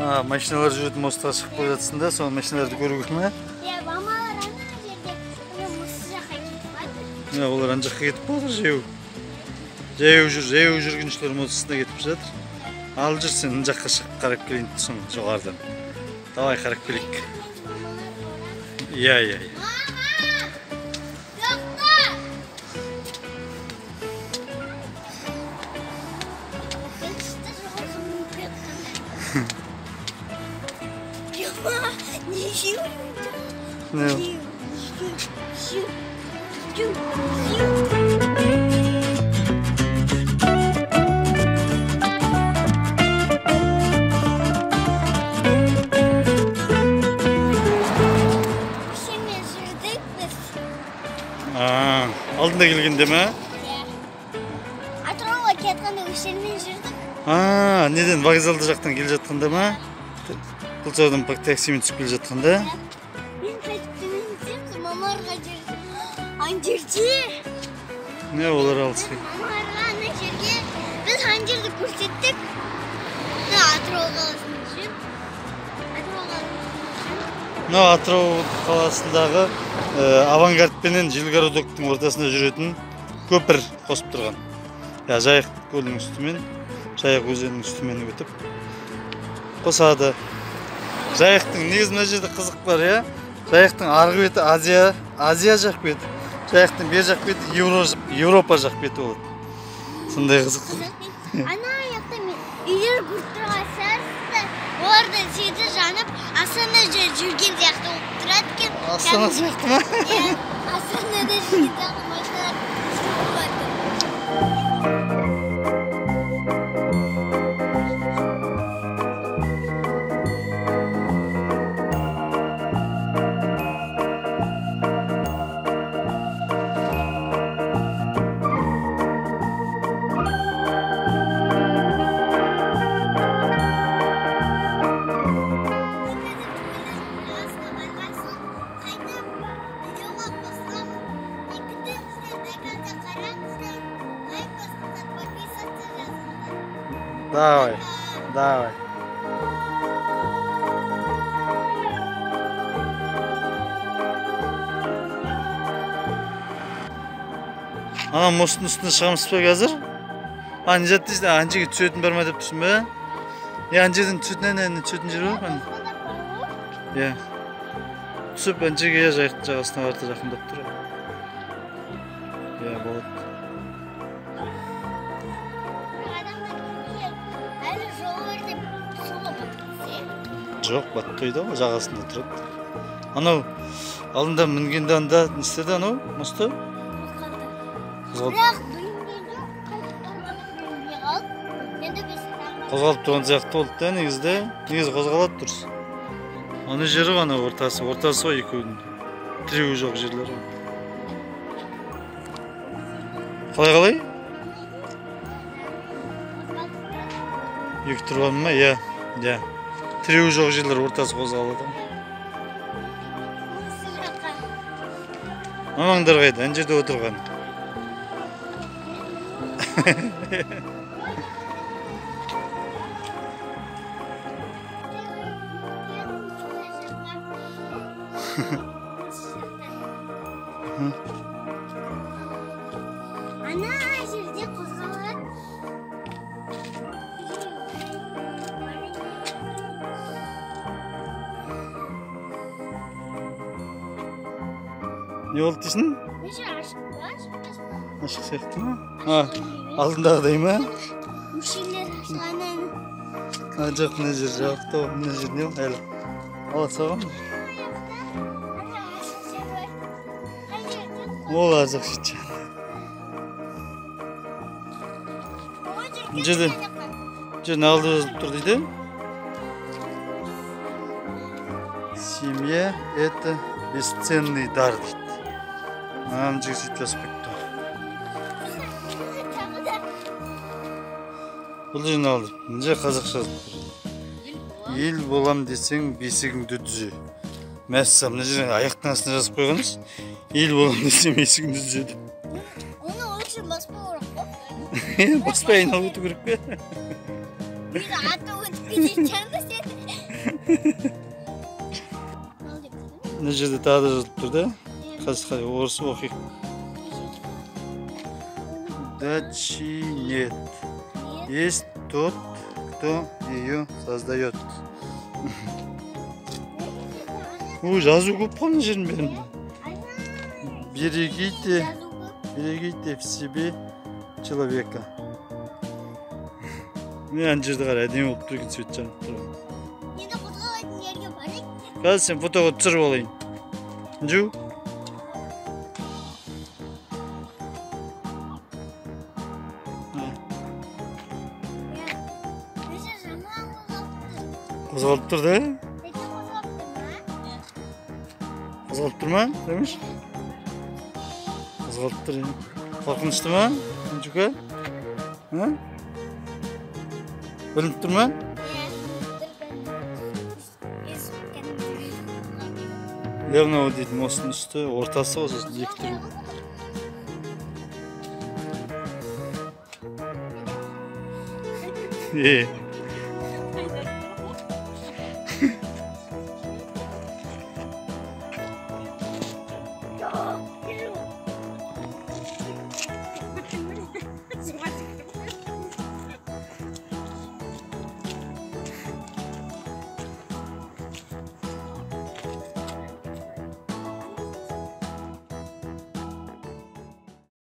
Машиналар жүретін мостқа шығып бара жатсың да, сол машиналарды көру керек ме? Мамалар ана жерде осы жаққа кетіп жатыр. Олар ана жаққа кетіп қалды, жаяу жүргіншілер мостысына кетіп жатыр. Ал жүр, сен мына жаққа шығып қарап келейін соң жоғарыдан. Давай қарап келейік. Иә. Алдында келгенде ме? Атырауға кеткенде өшермен жүрдік. Неден вокзалды жақтан келе жатқанда ма? Құлсаудан пак таксимен түсіп келе жатқанда? Мен қайтып төменсем, мамаларға жүрдім. Ан жерде. Не олар алысы? Мамаларға ана жерге біз ан жерді көрсеттік. Атырау қаласында жүріп. Атырау қаласындағы авангардпенен Жилгородоктың ортасында жүретін көпір қосып тұрған. Жайық көлінің үстімен, Жайық өзенінің үстімен өтіп қосады. Жайықтың негізі мына жерде қызық бар, иә? Жайықтың арғы беті Азия жақ беті, Жайықтың бер жақ беті Европа жақ беті болады. Сондай қызық. Ана аяқта үйлер көріп тұрған сәрісті, оларда седі жанып, Астана жүрген сияқты болып тұрады екен. Астана сияқты ма? Астанада жүрген сияқты машиналар жүріп болады. Давай. Ана мостың үстіне шығамыз ба қазір? Ана жерде ана жерге түсетін бар ма деп тұрсың ба? Ана жерден түсетін жер бар ма? Иә. Түсіп ана жерге Жайықтың жағасына барып жақындап тұр. Иә, болады. Жоқ, баттойды ғой, жағасында тұрады. Анау, алдында мінгенде анда не істеді анау, мосты? Бірақ білінген жоқ, қозғалып тұрған сияқты болды да, негізі қозғалады дұрыс. Ана жері ғана ортасы ғой екеуінің. Тіреуі жоқ жерлері. Қалай? Екі тұрған ма? Иә. Тіреуі жоқ жерлер ортасы қозғалады. Мамаңдар қайда? Ана жерде отырған. Ана жерде қозғалады. Не болды дейсің? Ашық сияқты ма? Алдындағыдай ма? Мүшелер ашылғаннан. Жоқ, мына жер жауапты, мына жер не әлі? Ала саған? Ол арзақ жетші. Жерін алды жазылып тұр дейді. Семья – это бесценный дар дейді. Мам жер сөйтіп жазып кетті. Бұл жерін алды. Мына жер қазақша жазып тұр. Ел болам десең бесігіңді түзе. Мәссам, мына жерін аяқтың астына жазып қойғаныз. Ел болам десең бесігіңді түзе деп. Оны өшір баспа орақ па? Баспа айналып өту керек пе? Аты өтіп кететін сен. Mына жерде тағы да жазылып тұр да. Қазір қарай орысы оқиық. Дачинет. Есть тот, кто ее создает. Жазу көп қой мына жердің бәрінде. Берегите в себе человека. Мен ана жерде қарай әдемі болып тұр екен, свет жанып тұр. Енді қозғалатын жерге барайық. Қазір сен фотоға түсіріп алайын. Жу. Қозғалып тұр да? Қозғалып тұр ма? Демеш? Қозғалып тұр. Қорқынышты ма? Жүка? Білініп тұр ма? Левнова дейтін осының үсті, ортасы осы екі тұр.